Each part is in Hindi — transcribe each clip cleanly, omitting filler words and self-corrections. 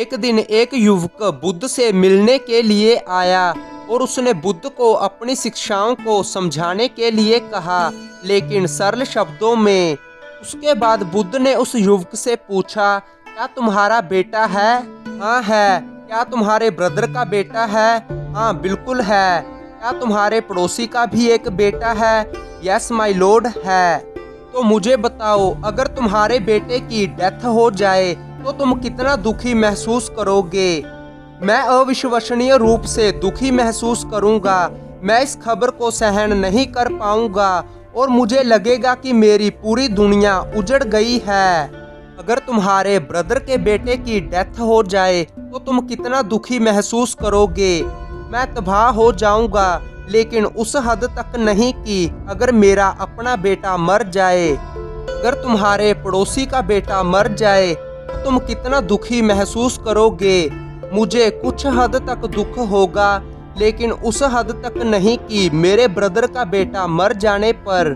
एक दिन एक युवक बुद्ध से मिलने के लिए आया और उसने बुद्ध को अपनी शिक्षाओं को समझाने के लिए कहा, लेकिन सरल शब्दों में। उसके बाद बुद्ध ने उस युवक से पूछा, क्या तुम्हारा बेटा है? हाँ है। क्या तुम्हारे ब्रदर का बेटा है? हाँ बिल्कुल है। क्या तुम्हारे पड़ोसी का भी एक बेटा है? यस माय लॉर्ड है। तो मुझे बताओ, अगर तुम्हारे बेटे की डेथ हो जाए तो तुम कितना दुखी महसूस करोगे? मैं अविश्वसनीय रूप से दुखी महसूस करूंगा। मैं इस खबर को सहन नहीं कर पाऊंगा और मुझे लगेगा कि मेरी पूरी दुनिया उजड़ गई है। अगर तुम्हारे ब्रदर के बेटे की डेथ हो जाए तो तुम कितना दुखी महसूस करोगे? मैं तबाह हो जाऊंगा, लेकिन उस हद तक नहीं कि अगर मेरा अपना बेटा मर जाए। अगर तुम्हारे पड़ोसी का बेटा मर जाए तो तुम कितना दुखी महसूस करोगे? मुझे कुछ हद तक दुख होगा, लेकिन उस हद तक नहीं कि मेरे ब्रदर का बेटा मर जाने पर।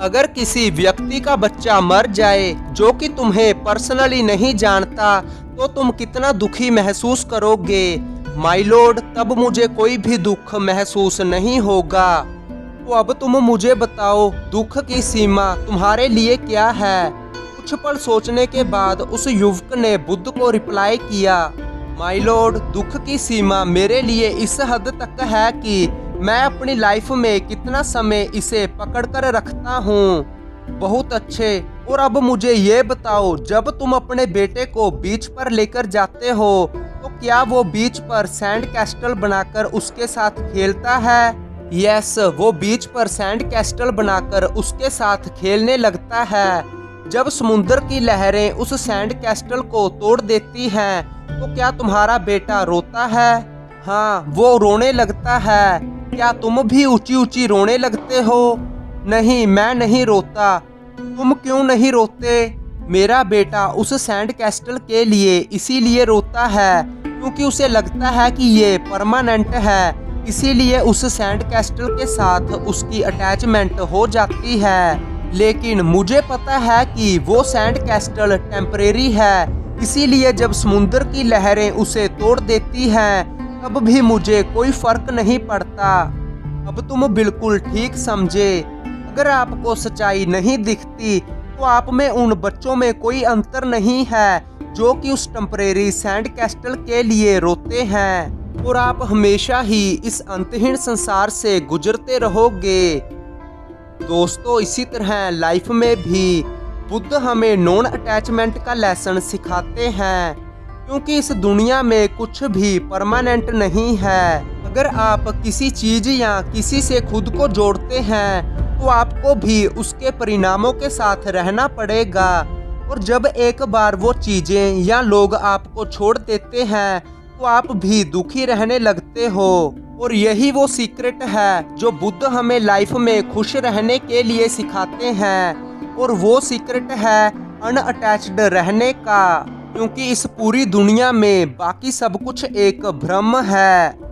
अगर किसी व्यक्ति का बच्चा मर जाए जो कि तुम्हें पर्सनली नहीं जानता तो तुम कितना दुखी महसूस करोगे? माय लॉर्ड, तब मुझे कोई भी दुख महसूस नहीं होगा। तो अब तुम मुझे बताओ, दुख की सीमा तुम्हारे लिए क्या है? कुछ पल सोचने के बाद उस युवक ने बुद्ध को रिप्लाई किया, माय लॉर्ड, दुख की सीमा मेरे लिए इस हद तक है कि मैं अपनी लाइफ में कितना समय इसे पकड़कर रखता हूँ। बहुत अच्छे। और अब मुझे ये बताओ, जब तुम अपने बेटे को बीच पर लेकर जाते हो तो क्या वो बीच पर सैंड कैस्टल बनाकर उसके साथ खेलता है? यस, वो बीच पर सैंड कैस्टल बनाकर उसके साथ खेलने लगता है। जब समुद्र की लहरें उस सैंड कैस्टल को तोड़ देती हैं तो क्या तुम्हारा बेटा रोता है? हाँ, वो रोने लगता है। क्या तुम भी ऊंची ऊंची रोने लगते हो? नहीं, मैं नहीं रोता। तुम क्यों नहीं रोते? मेरा बेटा उस सैंड कैस्टल के लिए इसीलिए रोता है क्योंकि उसे लगता है कि ये परमानेंट है, इसीलिए उस सैंड कैस्टल के साथ उसकी अटैचमेंट हो जाती है। लेकिन मुझे पता है कि वो सैंड कैस्टल टेम्परेरी है, इसीलिए जब समुद्र की लहरें उसे तोड़ देती हैं तब भी मुझे कोई फर्क नहीं पड़ता। अब तुम बिल्कुल ठीक समझे। अगर आपको सच्चाई नहीं दिखती तो आप में उन बच्चों में कोई अंतर नहीं है जो कि उस टेम्परेरी सैंड कैस्टल के लिए रोते हैं, और आप हमेशा ही इस अंतहीन संसार से गुजरते रहोगे। दोस्तों, इसी तरह लाइफ में भी बुद्ध हमें नॉन अटैचमेंट का लेसन सिखाते हैं, क्योंकि इस दुनिया में कुछ भी परमानेंट नहीं है। अगर आप किसी चीज या किसी से खुद को जोड़ते हैं तो आपको भी उसके परिणामों के साथ रहना पड़ेगा, और जब एक बार वो चीजें या लोग आपको छोड़ देते हैं तो आप भी दुखी रहने लगते हो। और यही वो सीक्रेट है जो बुद्ध हमें लाइफ में खुश रहने के लिए सिखाते हैं, और वो सीक्रेट है अनअटैच्ड रहने का, क्योंकि इस पूरी दुनिया में बाकी सब कुछ एक भ्रम है।